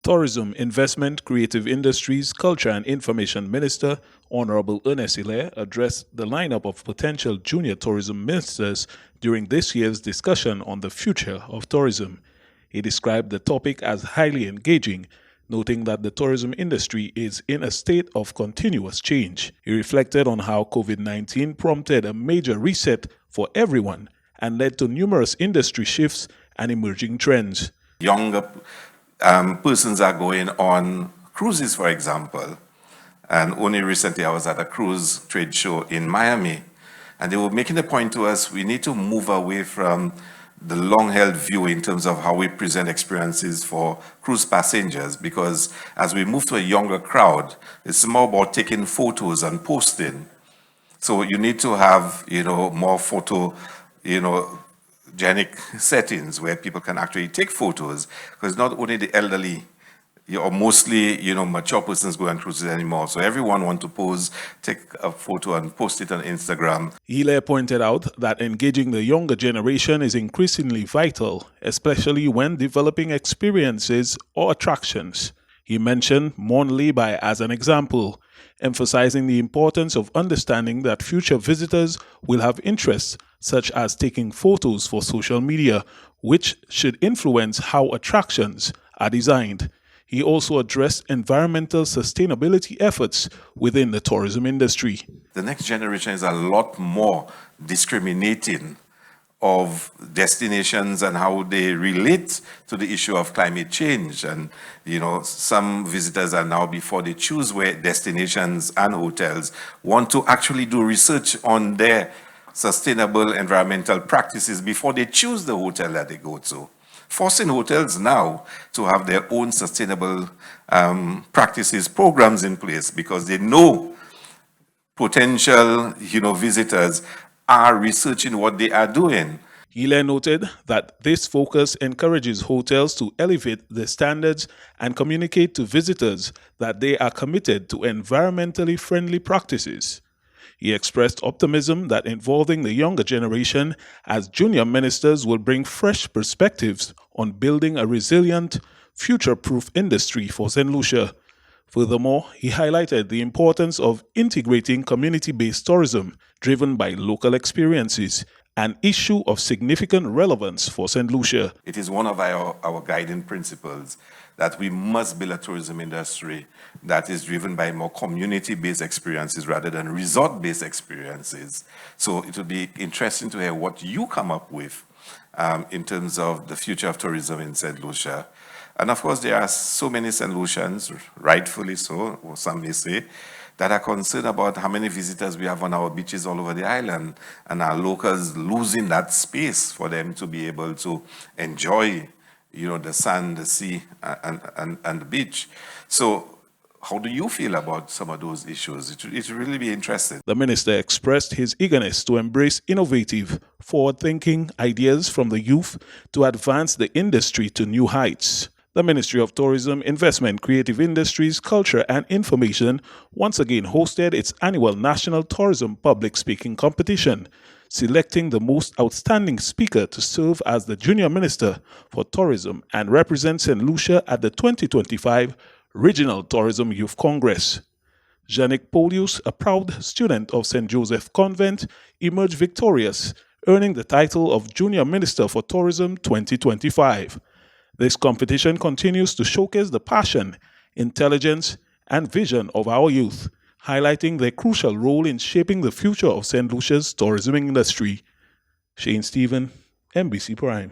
Tourism, Investment, Creative Industries, Culture and Information Minister Honorable Ernest Hilaire addressed the lineup of potential junior tourism ministers during this year's discussion on the future of tourism. He described the topic as highly engaging, noting that the tourism industry is in a state of continuous change. He reflected on how COVID-19 prompted a major reset for everyone and led to numerous industry shifts and emerging trends. Younger persons are going on cruises, for example. And only recently I was at a cruise trade show in Miami, and they were making the point to us, we need to move away from the long-held view in terms of how we present experiences for cruise passengers, because as we move to a younger crowd, it's more about taking photos and posting. So you need to have, more photogenic settings where people can actually take photos, because not only the elderly or mostly, mature persons go on cruises anymore. So everyone want to pose, take a photo and post it on Instagram. Hilaire pointed out that engaging the younger generation is increasingly vital, especially when developing experiences or attractions. He mentioned Monlebay as an example, emphasizing the importance of understanding that future visitors will have interests such as taking photos for social media, which should influence how attractions are designed. He also addressed environmental sustainability efforts within the tourism industry. The next generation is a lot more discriminating of destinations and how they relate to the issue of climate change. And, some visitors are now, before they choose where destinations and hotels, want to actually do research on their sustainable environmental practices before they choose the hotel that they go to. Forcing hotels now to have their own sustainable practices, programs in place, because they know potential, visitors are researching what they are doing. Hilaire noted that this focus encourages hotels to elevate their standards and communicate to visitors that they are committed to environmentally friendly practices. He expressed optimism that involving the younger generation as junior ministers will bring fresh perspectives on building a resilient, future-proof industry for Saint Lucia. Furthermore, he highlighted the importance of integrating community-based tourism driven by local experiences, an issue of significant relevance for Saint Lucia. It is one of our guiding principles that we must build a tourism industry that is driven by more community-based experiences rather than resort-based experiences. So it will be interesting to hear what you come up with in terms of the future of tourism in Saint Lucia. And of course, there are so many Saint Lucians, rightfully so, or some may say, that are concerned about how many visitors we have on our beaches all over the island, and our locals losing that space for them to be able to enjoy, the sand, the sea, and the beach. So how do you feel about some of those issues? It will really be interesting. The minister expressed his eagerness to embrace innovative, forward-thinking ideas from the youth to advance the industry to new heights. The Ministry of Tourism, Investment, Creative Industries, Culture and Information once again hosted its annual National Tourism Public Speaking Competition, selecting the most outstanding speaker to serve as the Junior Minister for Tourism and represent Saint Lucia at the 2025 Regional Tourism Youth Congress. Janik Polius, a proud student of St. Joseph Convent, emerged victorious, earning the title of Junior Minister for Tourism 2025. This competition continues to showcase the passion, intelligence, and vision of our youth, highlighting their crucial role in shaping the future of St. Lucia's tourism industry. Shane Stephen, NBC Prime.